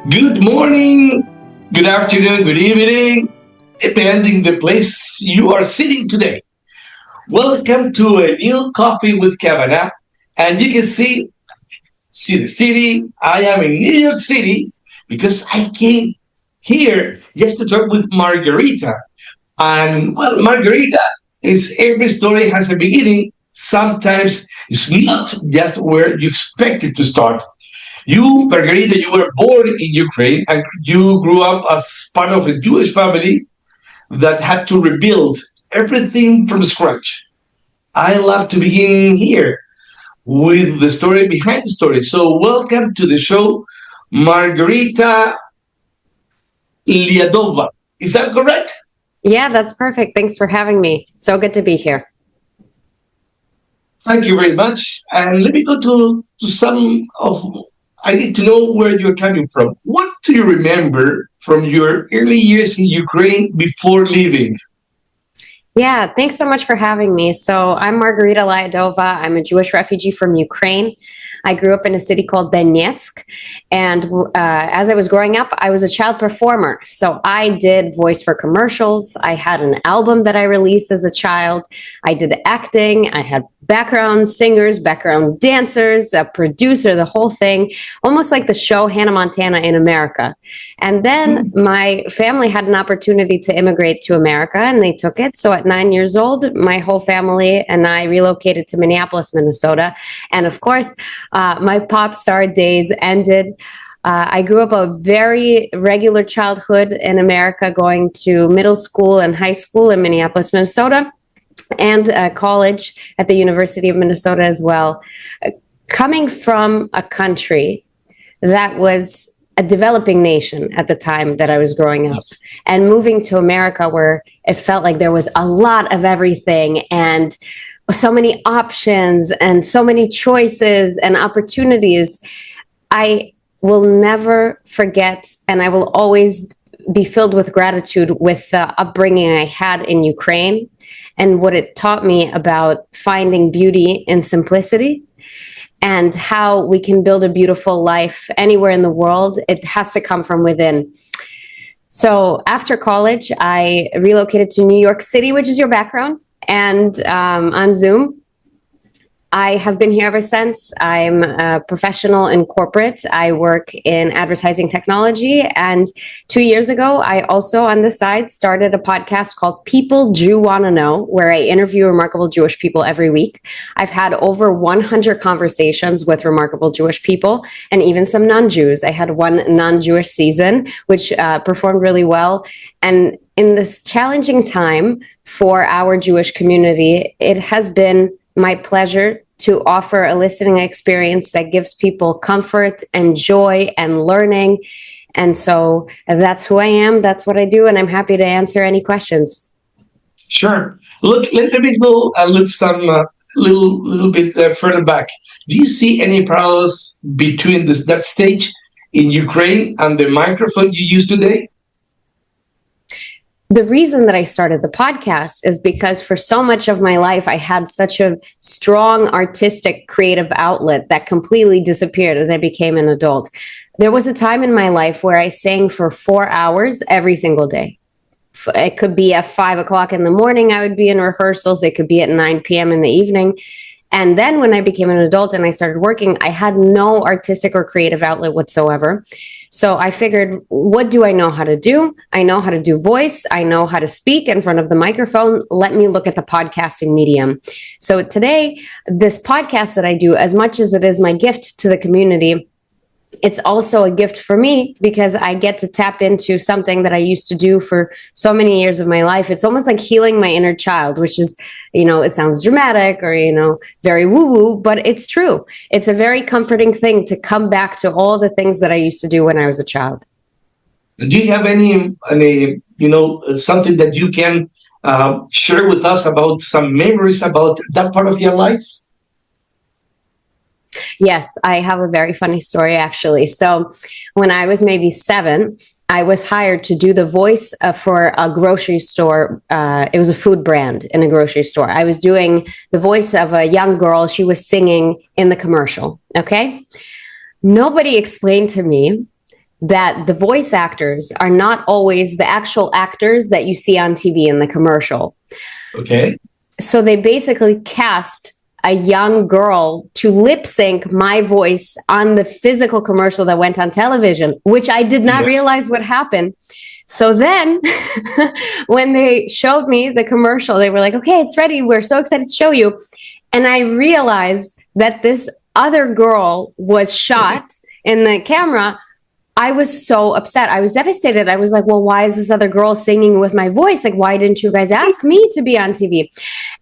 Good morning, good afternoon, good evening, depending the place you are sitting today. Welcome to a new coffee with Kavanah. And you can see the city. I am in New York City because I came here just to talk with Margarita. And well, Margarita is every story has a beginning. Sometimes it's not just where you expect it to start. You, Margarita, you were born in Ukraine and you grew up as part of a Jewish family that had to rebuild everything from scratch. I love to begin here with the story behind the story. So, welcome to the show, Margarita Lyadova. Is that correct? Yeah, that's perfect. Thanks for having me. So good to be here. Thank you very much. And let me go to some of, I need to know where you're coming from. What do you remember from your early years in Ukraine before leaving? Yeah, thanks so much for having me. So, I'm Margarita Lyadova. I'm a Jewish refugee from Ukraine. I grew up in a city called Donetsk. And as I was growing up, I was a child performer. So, I did voice for commercials. I had an album that I released as a child. I did acting. I had background singers, background dancers, a producer, the whole thing, almost like the show Hannah Montana in America. And then my family had an opportunity to immigrate to America and they took it. So at 9 years old, my whole family and I relocated to Minneapolis, Minnesota. And of course, my pop star days ended. I grew up a very regular childhood in America, going to middle school and high school in Minneapolis, Minnesota, and college at the University of Minnesota as well. Coming from a country that was a developing nation at the time that I was growing up, Yes. and moving to America where it felt like there was a lot of everything and so many options and so many choices and opportunities. I will never forget, and I will always be filled with gratitude with the upbringing I had in Ukraine and what it taught me about finding beauty in simplicity and how we can build a beautiful life anywhere in the world. It has to come from within. So after college, I relocated to New York City, which is your background, and on Zoom. I have been here ever since. I'm a professional in corporate. I work in advertising technology. And 2 years ago, I also, on the side, started a podcast called People Jew Wanna Know, where I interview remarkable Jewish people every week. I've had over 100 conversations with remarkable Jewish people and even some non Jews. I had one non Jewish season, which performed really well. And in this challenging time for our Jewish community, it has been my pleasure to offer a listening experience that gives people comfort and joy and learning. And so that's who I am. That's what I do. And I'm happy to answer any questions. Sure. Look, let me go look some little bit further back. Do you see any parallels between that stage in Ukraine and the microphone you use today? The reason that I started the podcast is because for so much of my life, I had such a strong artistic creative outlet that completely disappeared as I became an adult. There was a time in my life where I sang for 4 hours every single day. It could be at 5 o'clock in the morning, I would be in rehearsals. It could be at 9 p.m. in the evening. And then when I became an adult and I started working, I had no artistic or creative outlet whatsoever. So I figured, what do I know how to do? I know how to do voice. I know how to speak in front of the microphone. Let me look at the podcasting medium. So today, this podcast that I do, as much as it is my gift to the community, it's also a gift for me because I get to tap into something that I used to do for so many years of my life. It's almost like healing my inner child, which is, it sounds dramatic or, very woo woo, but it's true. It's a very comforting thing to come back to all the things that I used to do when I was a child. Do you have any something that you can share with us about some memories about that part of your life? Yes, I have a very funny story actually. So when I was maybe 7, I was hired to do the voice for a grocery store. It was a food brand in a grocery store. I was doing the voice of a young girl. She was singing in the commercial. Okay. Nobody explained to me that the voice actors are not always the actual actors that you see on TV in the commercial. Okay. So they basically cast a young girl to lip sync my voice on the physical commercial that went on television, which I did not Yes. realize would happen. So then when they showed me the commercial, they were like, okay, it's ready. We're so excited to show you. And I realized that this other girl was shot in the camera. I was so upset. I was devastated. I was like, well, why is this other girl singing with my voice? Like, why didn't you guys ask me to be on TV?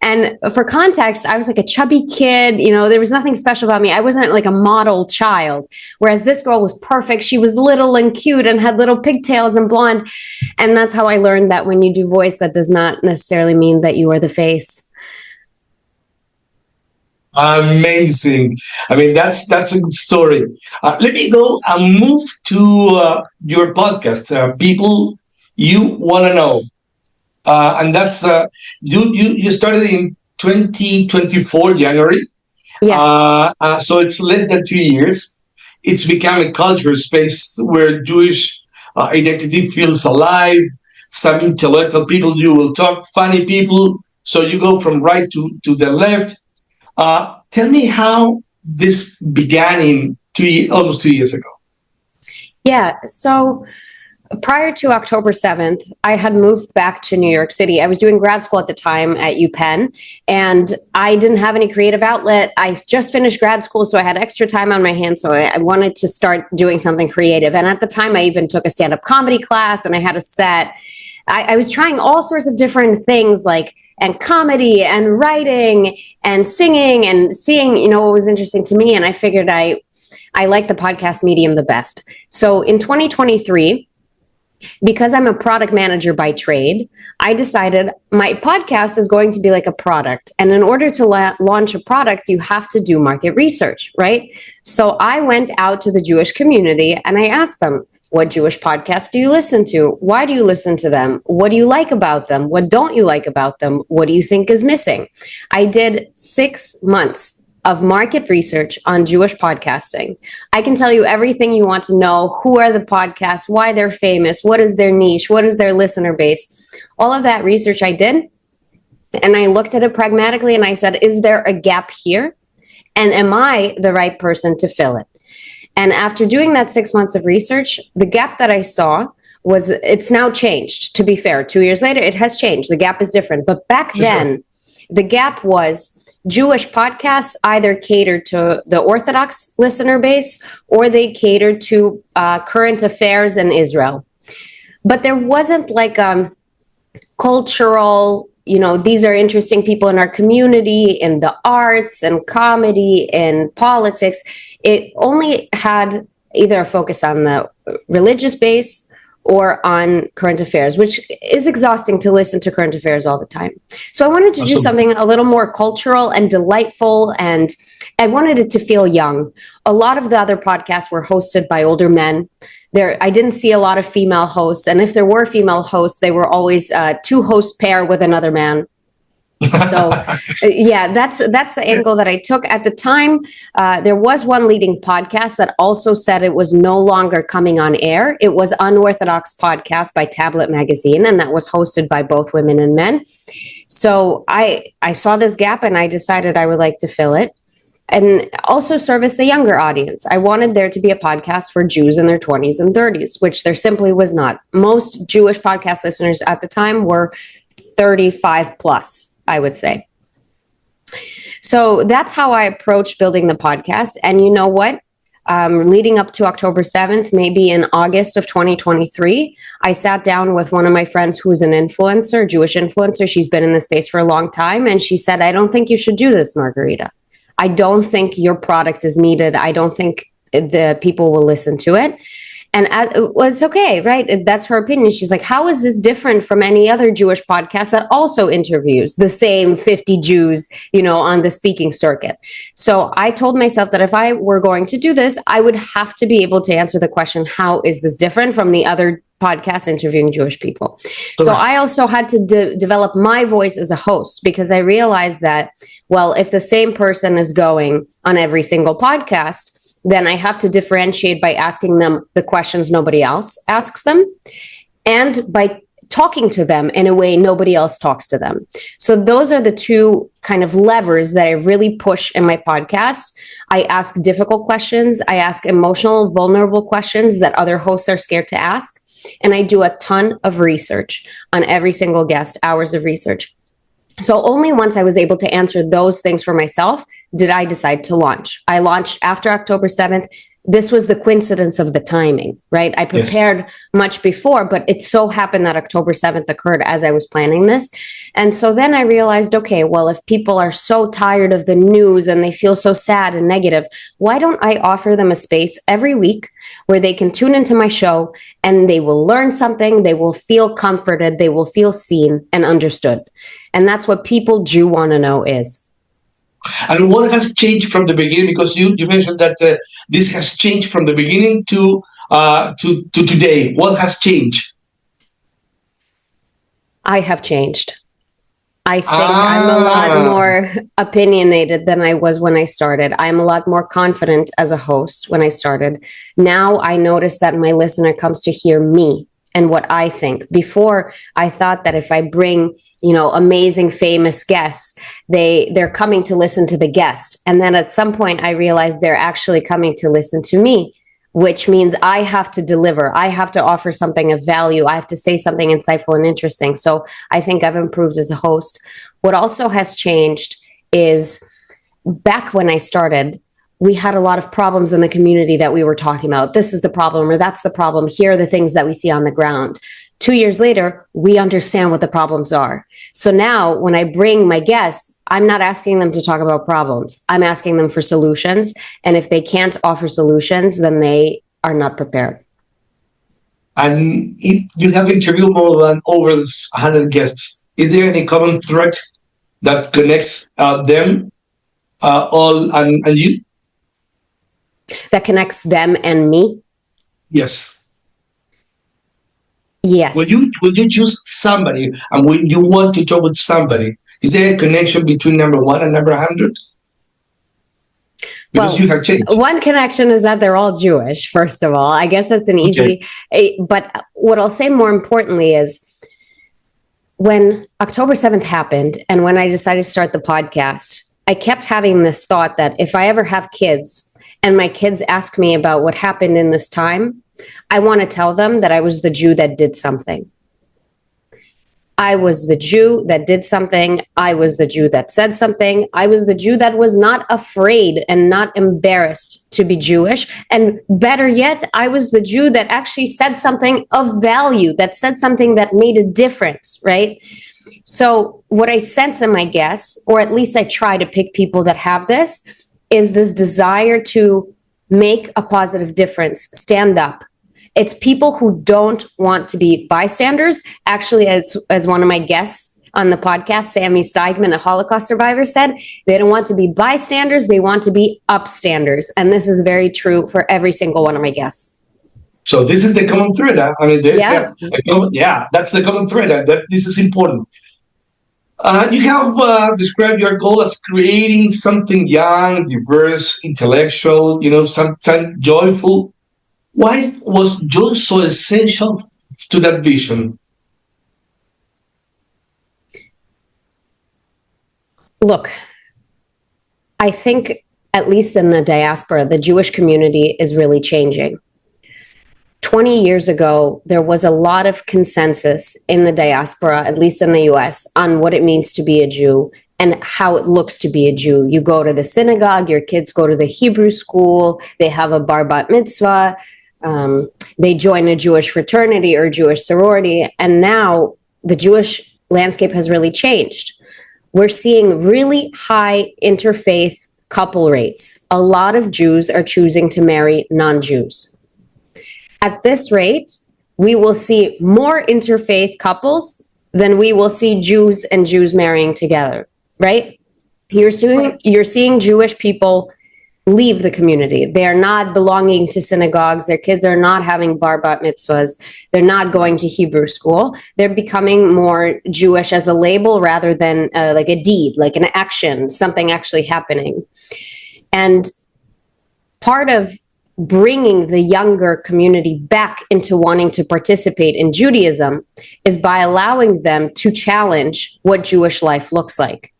And for context, I was like a chubby kid. You know, there was nothing special about me. I wasn't like a model child. Whereas this girl was perfect. She was little and cute and had little pigtails and blonde. And that's how I learned that when you do voice, that does not necessarily mean that you are the face. Amazing. I mean, that's a good story. Let me go and move to your podcast. People you want to know, and that's you started in 2024 January. Yeah. So it's less than 2 years. It's become a culture space where Jewish identity feels alive. Some intellectual people you will talk, funny people. So you go from right to the left. Tell me how this began in almost 2 years ago. Yeah. So prior to October 7th, I had moved back to New York City. I was doing grad school at the time at UPenn, and I didn't have any creative outlet. I just finished grad school, so I had extra time on my hands. So I wanted to start doing something creative. And at the time, I even took a stand-up comedy class, and I had a set. I was trying all sorts of different things, like and comedy and writing and singing and seeing, you know, what was interesting to me. And I figured I like the podcast medium the best. So in 2023, because I'm a product manager by trade, I decided my podcast is going to be like a product. And in order to launch a product, you have to do market research, right? So I went out to the Jewish community and I asked them, what Jewish podcasts do you listen to? Why do you listen to them? What do you like about them? What don't you like about them? What do you think is missing? I did 6 months of market research on Jewish podcasting. I can tell you everything you want to know. Who are the podcasts? Why they're famous? What is their niche? What is their listener base? All of that research I did. And I looked at it pragmatically and I said, is there a gap here? And am I the right person to fill it? And after doing that 6 months of research, the gap that I saw was, it's now changed. To be fair, 2 years later, it has changed. The gap is different. But back then, the gap was Jewish podcasts either catered to the Orthodox listener base or they catered to current affairs in Israel. But there wasn't like cultural, you know, these are interesting people in our community, in the arts and comedy and politics. It only had either a focus on the religious base or on current affairs, which is exhausting to listen to current affairs all the time. So I wanted to do something a little more cultural and delightful, and I wanted it to feel young. A lot of the other podcasts were hosted by older men. I didn't see a lot of female hosts, and if there were female hosts, they were always two-host pair with another man. So yeah, that's the angle that I took at the time. There was one leading podcast that also said it was no longer coming on air. It was Unorthodox Podcast by Tablet Magazine, and that was hosted by both women and men. So I saw this gap and I decided I would like to fill it and also service the younger audience. I wanted there to be a podcast for Jews in their 20s and 30s, which there simply was not. Most Jewish podcast listeners at the time were 35 plus, I would say. So that's how I approached building the podcast. And you know what? Leading up to October 7th, maybe in August of 2023, I sat down with one of my friends who is an influencer, Jewish influencer. She's been in the space for a long time. And she said, I don't think you should do this, Margarita. I don't think your product is needed. I don't think the people will listen to it. And well, it's okay, right? That's her opinion. She's like, how is this different from any other Jewish podcast that also interviews the same 50 Jews, you know, on the speaking circuit? So I told myself that if I were going to do this, I would have to be able to answer the question, how is this different from the other podcasts interviewing Jewish people? Correct. So I also had to develop my voice as a host, because I realized that, well, if the same person is going on every single podcast, then I have to differentiate by asking them the questions nobody else asks them, and by talking to them in a way nobody else talks to them. So those are the two kind of levers that I really push in my podcast. I ask difficult questions. I ask emotional, vulnerable questions that other hosts are scared to ask. And I do a ton of research on every single guest, hours of research. So only once I was able to answer those things for myself did I decide to launch. I launched after October 7th. This was the coincidence of the timing, right? I prepared much before, but it so happened that October 7th occurred as I was planning this. And so then I realized, okay, well, if people are so tired of the news and they feel so sad and negative, why don't I offer them a space every week where they can tune into my show and they will learn something, they will feel comforted, they will feel seen and understood. And that's what people do want to know is. And what has changed from the beginning? Because you mentioned that this has changed from the beginning to today. What has changed? I have changed. I think I'm a lot more opinionated than I was when I started. I'm a lot more confident as a host when I started. Now I notice that my listener comes to hear me and what I think. Before, I thought that if I bring amazing, famous guests, they're coming to listen to the guest. And then at some point I realized they're actually coming to listen to me, which means I have to deliver. I have to offer something of value. I have to say something insightful and interesting. So I think I've improved as a host. What also has changed is back when I started, we had a lot of problems in the community that we were talking about. This is the problem, or that's the problem. Here are the things that we see on the ground. 2 years later, we understand what the problems are. So now when I bring my guests, I'm not asking them to talk about problems. I'm asking them for solutions. And if they can't offer solutions, then they are not prepared. And if you have interviewed more than over 100 guests, is there any common thread that connects them all and you? That connects them and me? Yes. Yes. Will you choose somebody, and when you want to talk with somebody, is there a connection between number one and number 100? Because you have changed. One connection is that they're all Jewish, first of all. I guess that's an easy, but what I'll say more importantly is when October 7th happened and when I decided to start the podcast, I kept having this thought that if I ever have kids and my kids ask me about what happened in this time, I want to tell them that I was the Jew that did something. I was the Jew that did something. I was the Jew that said something. I was the Jew that was not afraid and not embarrassed to be Jewish. And better yet, I was the Jew that actually said something of value, that said something that made a difference, right? So what I sense in my guests, or at least I try to pick people that have this, is this desire to make a positive difference, stand up. It's people who don't want to be bystanders. Actually, as one of my guests on the podcast, Sammy Steigman, a Holocaust survivor, said, they don't want to be bystanders, they want to be upstanders. And this is very true for every single one of my guests. So this is the common thread. I mean, that's the common thread. That this is important. You have described your goal as creating something young, diverse, intellectual, something joyful. Why was joy so essential to that vision? Look, I think, at least in the diaspora, the Jewish community is really changing. 20 years ago, there was a lot of consensus in the diaspora, at least in the US, on what it means to be a Jew and how it looks to be a Jew. You go to the synagogue, your kids go to the Hebrew school, they have a bar bat mitzvah, they join a Jewish fraternity or Jewish sorority, and now the Jewish landscape has really changed. We're seeing really high interfaith couple rates. A lot of Jews are choosing to marry non-Jews. At this rate, we will see more interfaith couples than we will see Jews and Jews marrying together, right? You're seeing Jewish people leave the community. They are not belonging to synagogues. Their kids are not having bar bat mitzvahs. They're not going to Hebrew school. They're becoming more Jewish as a label rather than like a deed, like an action, something actually happening. And part of bringing the younger community back into wanting to participate in Judaism is by allowing them to challenge what Jewish life looks like.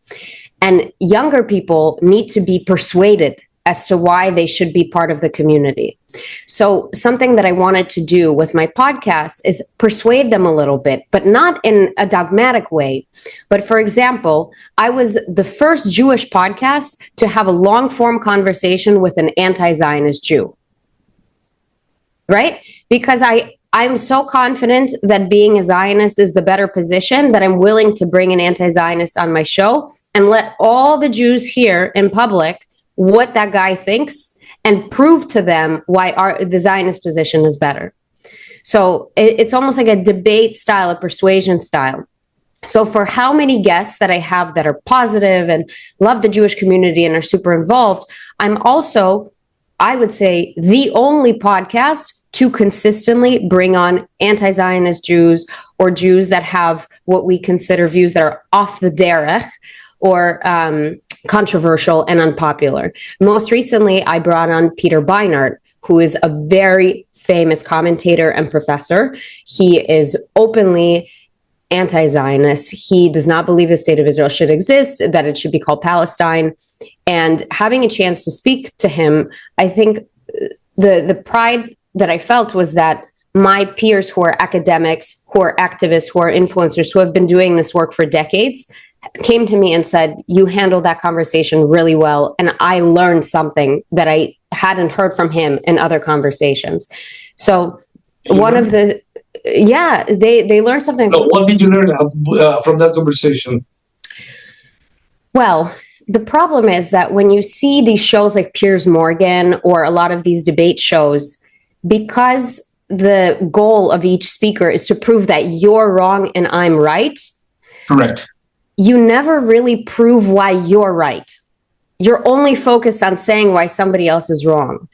And younger people need to be persuaded as to why they should be part of the community. So something that I wanted to do with my podcast is persuade them a little bit, but not in a dogmatic way. But for example, I was the first Jewish podcast to have a long form conversation with an anti-Zionist Jew. Right? Because I'm so confident that being a Zionist is the better position that I'm willing to bring an anti-Zionist on my show and let all the Jews hear in public what that guy thinks and prove to them why the Zionist position is better. So it's almost like a debate style, a persuasion style. So for how many guests that I have that are positive and love the Jewish community and are super involved, I'm also, I would say, the only podcast to consistently bring on anti-Zionist Jews or Jews that have what we consider views that are off the derech or controversial and unpopular. Most recently, I brought on Peter Beinart, who is a very famous commentator and professor. He is openly anti-Zionist. He does not believe the state of Israel should exist, that it should be called Palestine. And having a chance to speak to him, I think the pride that I felt was that my peers who are academics, who are activists, who are influencers, who have been doing this work for decades, came to me and said, you handled that conversation really well. And I learned something that I hadn't heard from him in other conversations. So one of the, they learned something. So what did you learn from that conversation? Well, the problem is that when you see these shows like Piers Morgan or a lot of these debate shows, because the goal of each speaker is to prove that you're wrong and I'm right. Correct. You never really prove why you're right. You're only focused on saying why somebody else is wrong.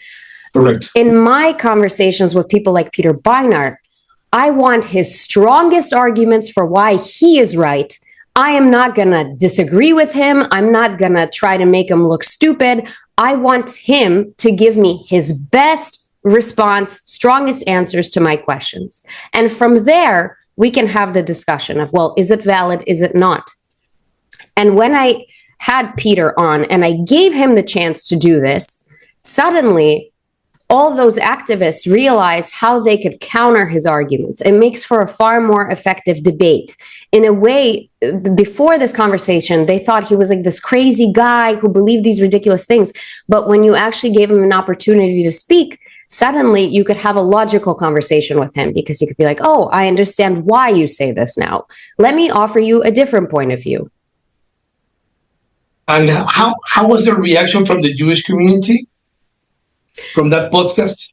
Correct. In my conversations with people like Peter Beinart, I want his strongest arguments for why he is right. I am not going to disagree with him. I'm not going to try to make him look stupid. I want him to give me his best response, strongest answers to my questions. And from there, we can have the discussion of, well, is it valid? Is it not? And when I had Peter on and I gave him the chance to do this, suddenly all those activists realized how they could counter his arguments. It makes for a far more effective debate. In a way, before this conversation, they thought he was like this crazy guy who believed these ridiculous things. But when you actually gave him an opportunity to speak, suddenly you could have a logical conversation with him because you could be like, oh, I understand why you say this now. Let me offer you a different point of view. And how was the reaction from the Jewish community from that podcast?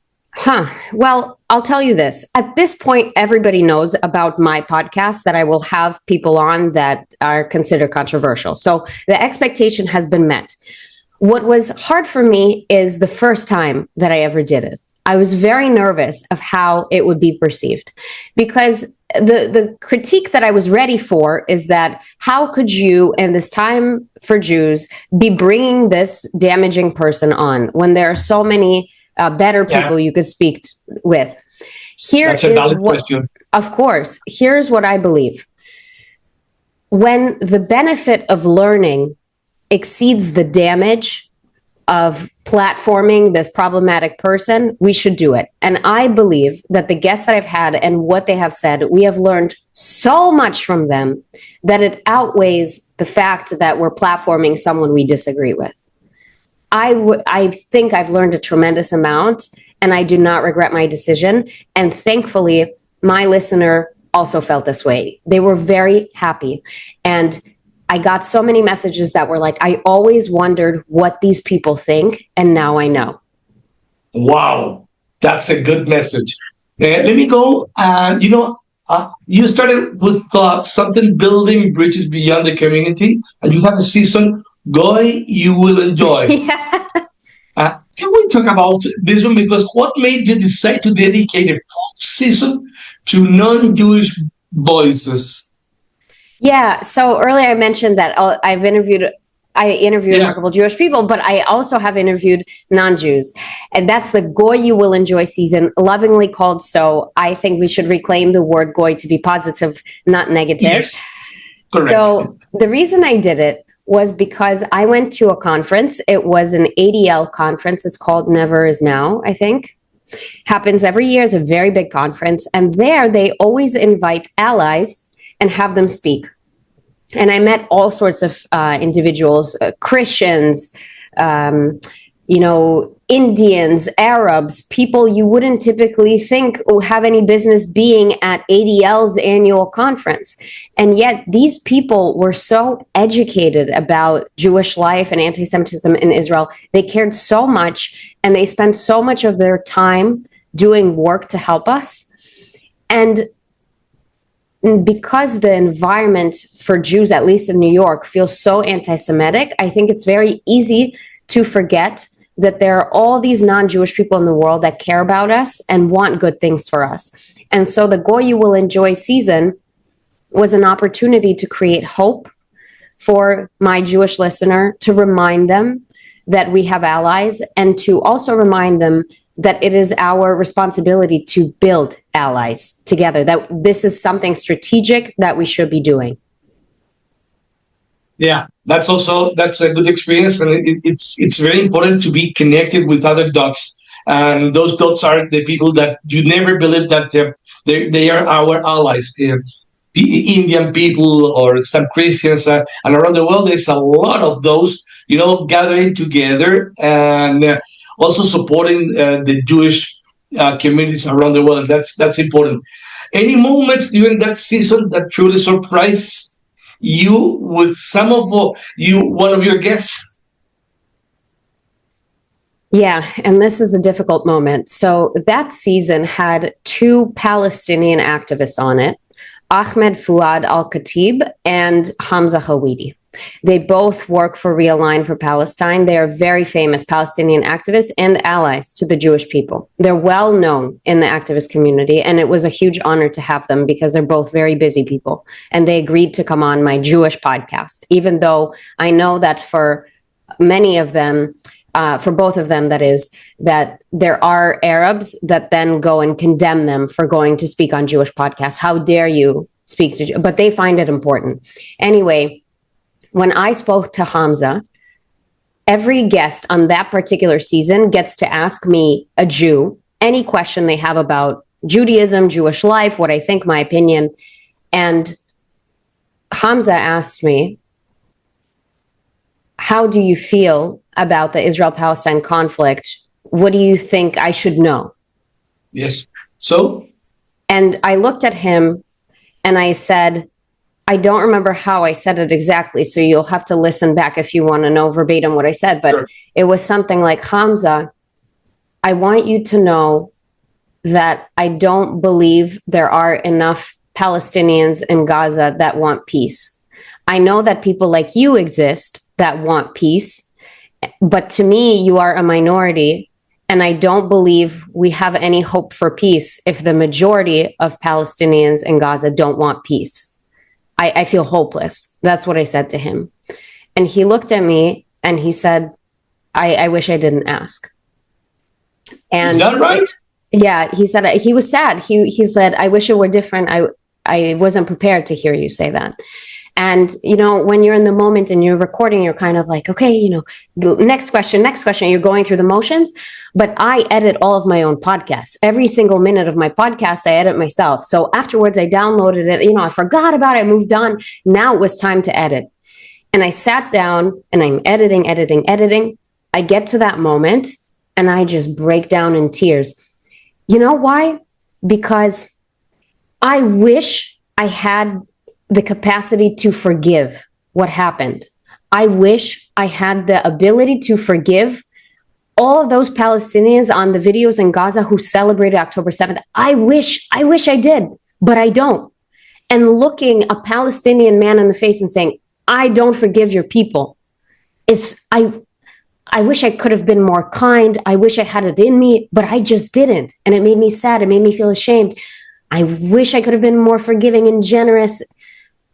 Well, I'll tell you this. At this point, everybody knows about my podcast that I will have people on that are considered controversial. So the expectation has been met. What was hard for me is the first time that I ever did it. I was very nervous of how it would be perceived because the critique that I was ready for is that how could you, in this time for Jews, be bringing this damaging person on when there are so many better people you could speak with? That's a valid question. Of course. Here's what I believe. When the benefit of learning exceeds the damage of platforming this problematic person, we should do it. And I believe that the guests that I've had and what they have said, we have learned so much from them that it outweighs the fact that we're platforming someone we disagree with. I think I've learned a tremendous amount, and I do not regret my decision. And thankfully, my listener also felt this way. They were very happy. And I got so many messages that were like, I always wondered what these people think, and now I know. Wow, that's a good message. Let me go. You started with something building bridges beyond the community, and you have a season, Goy, you will enjoy. Yeah. Can we talk about this one? Because what made you decide to dedicate a full season to non-Jewish voices? Yeah. So earlier I mentioned that I've interviewed I interview Yeah. remarkable Jewish people, but I also have interviewed non-Jews. And that's the Goy You Will Enjoy season, lovingly called so. I think we should reclaim the word Goy to be positive, not negative. Yes. Correct. So the reason I did it was because I went to a conference. It was an ADL conference. It's called Never Is Now, I think. Happens every year. It's a very big conference. And there they always invite allies and have them speak. And I met all sorts of individuals, Christians, Indians, Arabs, people you wouldn't typically think have any business being at ADL's annual conference. And yet these people were so educated about Jewish life and anti-Semitism in Israel. They cared so much, and they spent so much of their time doing work to help us. And because the environment for Jews, at least in New York, feels so anti-Semitic, I think it's very easy to forget that there are all these non-Jewish people in the world that care about us and want good things for us. And so the Goy You Will Enjoy season was an opportunity to create hope for my Jewish listener, to remind them that we have allies, and to also remind them that it is our responsibility to build allies together, that this is something strategic that we should be doing. Yeah, that's a good experience, and it's very important to be connected with other dots. And those dots are the people that you never believe that they are our allies. Indian people or some Christians, and around the world, there's a lot of those, gathering together and also supporting the Jewish communities around the world. That's important. Any moments during that season that truly surprised you with some of one of your guests? Yeah, and this is a difficult moment. So that season had two Palestinian activists on it, Ahmed Fuad Al-Khatib and Hamza Hawidi. They both work for Realign for Palestine. They are very famous Palestinian activists and allies to the Jewish people. They're well known in the activist community, and it was a huge honor to have them because they're both very busy people. And they agreed to come on my Jewish podcast, even though I know that for many of them, for both of them, that is, that there are Arabs that then go and condemn them for going to speak on Jewish podcasts. How dare you speak to, but they find it important. Anyway, when I spoke to Hamza, every guest on that particular season gets to ask me, a Jew, any question they have about Judaism, Jewish life, what I think, my opinion. And Hamza asked me, how do you feel about the Israel-Palestine conflict? What do you think I should know? Yes. So? And I looked at him and I said, I don't remember how I said it exactly, so you'll have to listen back if you want to know verbatim what I said. But sure. It was something like, Hamza, I want you to know that I don't believe there are enough Palestinians in Gaza that want peace. I know that people like you exist that want peace, but to me, you are a minority, and I don't believe we have any hope for peace if the majority of Palestinians in Gaza don't want peace. I feel hopeless. That's what I said to him. And he looked at me and he said, I wish I didn't ask. And is that right? Yeah, he said he was sad. He said, I wish it were different. I wasn't prepared to hear you say that. And, when you're in the moment and you're recording, you're kind of like, okay, next question, you're going through the motions. But I edit all of my own podcasts. Every single minute of my podcast, I edit myself. So afterwards, I downloaded it. I forgot about it. I moved on. Now it was time to edit. And I sat down and I'm editing. I get to that moment and I just break down in tears. You know why? Because I wish I had the capacity to forgive what happened. I wish I had the ability to forgive all of those Palestinians on the videos in Gaza who celebrated October 7th. I wish I did, but I don't. And looking a Palestinian man in the face and saying, I don't forgive your people, I wish I could have been more kind. I wish I had it in me, but I just didn't. And it made me sad. It made me feel ashamed. I wish I could have been more forgiving and generous,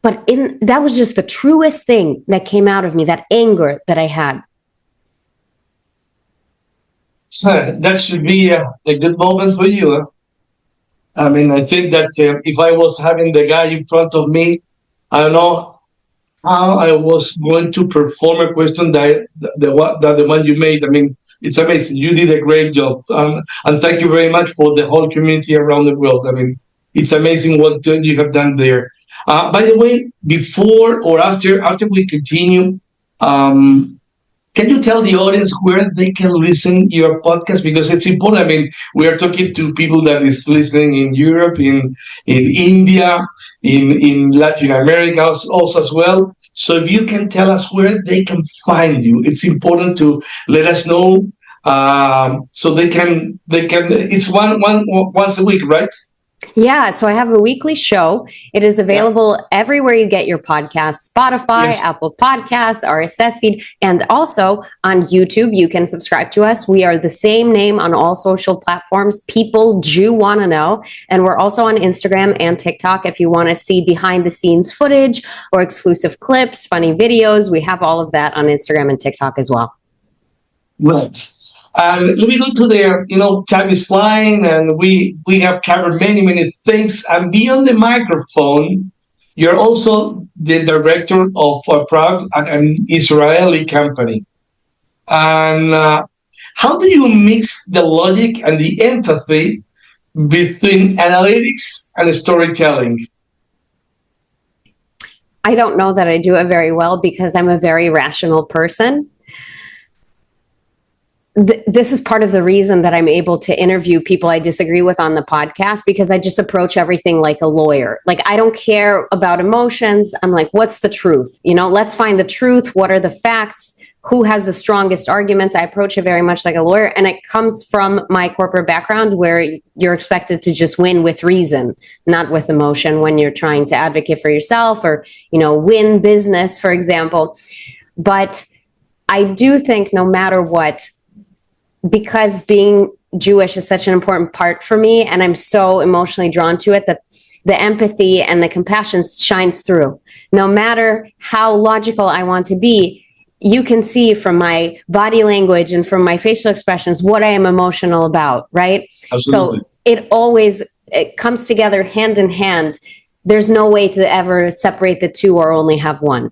But that was just the truest thing that came out of me, that anger that I had. That should be a good moment for you. I mean, I think that if I was having the guy in front of me, I don't know how I was going to perform a question that the one you made. I mean, it's amazing. You did a great job, and thank you very much for the whole community around the world. I mean, it's amazing what you have done there. By the way, before or after we continue, um, can you tell the audience where they can listen your podcast? Because it's important. I mean, we are talking to people that is listening in Europe, in India, in Latin America also as well. So if you can tell us where they can find you, it's important to let us know. So they can. It's once a week, right? Yeah, so I have a weekly show. It is Yeah. available everywhere you get your podcasts: Spotify, Yes. Apple Podcasts, RSS feed, and also on YouTube. You can subscribe to us. We are the same name on all social platforms. People do want to know. And we're also on Instagram and TikTok if you want to see behind the scenes footage or exclusive clips, funny videos. We have all of that on Instagram and TikTok as well. Right. And let me go to there. Time is flying, and we have covered many things. And beyond the microphone, you're also the director of a product at an Israeli company. And how do you mix the logic and the empathy between analytics and storytelling? I don't know that I do it very well because I'm a very rational person. This is part of the reason that I'm able to interview people I disagree with on the podcast, because I just approach everything like a lawyer. Like, I don't care about emotions. I'm like, what's the truth? Let's find the truth. What are the facts? Who has the strongest arguments? I approach it very much like a lawyer. And it comes from my corporate background, where you're expected to just win with reason, not with emotion, when you're trying to advocate for yourself or, win business, for example. But I do think no matter what, because being Jewish is such an important part for me, and I'm so emotionally drawn to it, that the empathy and the compassion shines through. No matter how logical I want to be, you can see from my body language and from my facial expressions what I am emotional about, right? Absolutely. So it comes together hand in hand. There's no way to ever separate the two or only have one.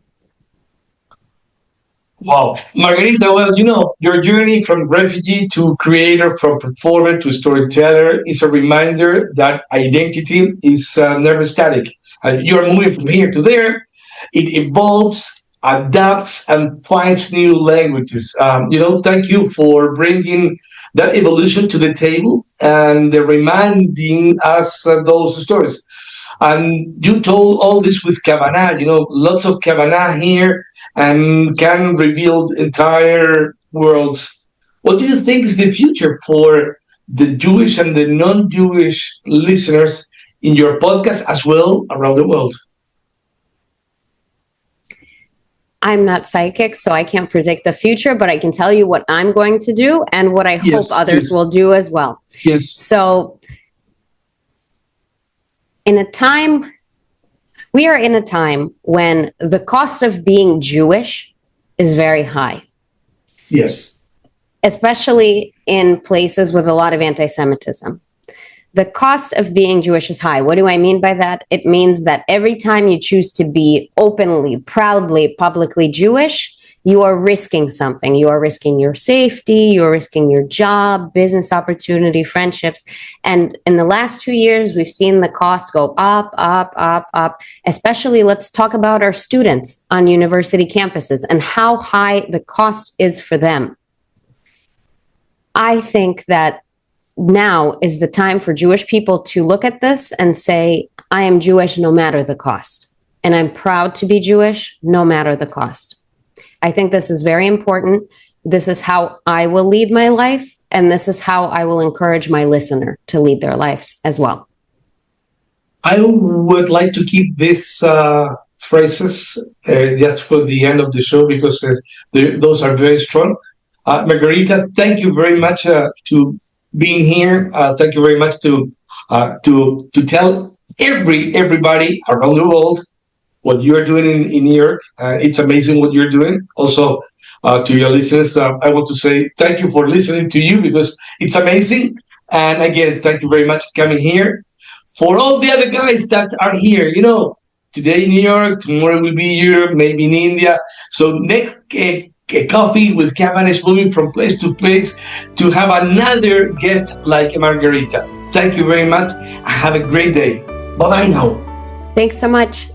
Wow. Margarita, well, your journey from refugee to creator, from performer to storyteller is a reminder that identity is never static. You're moving from here to there. It evolves, adapts, and finds new languages. Thank you for bringing that evolution to the table and reminding us those stories. And you told all this with Kavanah, lots of Kavanah here, and can reveal entire worlds. What do you think is the future for the Jewish and the non-Jewish listeners in your podcast as well around the world? I'm not psychic, so I can't predict the future, but I can tell you what I'm going to do and what I hope others will do as well. Yes. So we are in a time when the cost of being Jewish is very high. Yes. Especially in places with a lot of anti-Semitism. The cost of being Jewish is high. What do I mean by that? It means that every time you choose to be openly, proudly, publicly Jewish, you are risking something. You are risking your safety, you're risking your job, business opportunity, friendships. And in the last 2 years, we've seen the cost go up, up, up, up. Especially, let's talk about our students on university campuses and how high the cost is for them. I think that now is the time for Jewish people to look at this and say, I am Jewish no matter the cost. And I'm proud to be Jewish no matter the cost. I think this is very important. This is how I will lead my life. And this is how I will encourage my listener to lead their lives as well. I would like to keep these phrases just for the end of the show, because those are very strong. Margarita, thank you very much to being here. Thank you very much to tell everybody around the world what you're doing in New York. It's amazing what you're doing. Also, to your listeners, I want to say thank you for listening to you because it's amazing. And again, thank you very much for coming here. For all the other guys that are here, today in New York, tomorrow will be Europe, maybe in India. So next a coffee with Kavanah is moving from place to place to have another guest like Margarita. Thank you very much. Have a great day. Bye bye now. Thanks so much.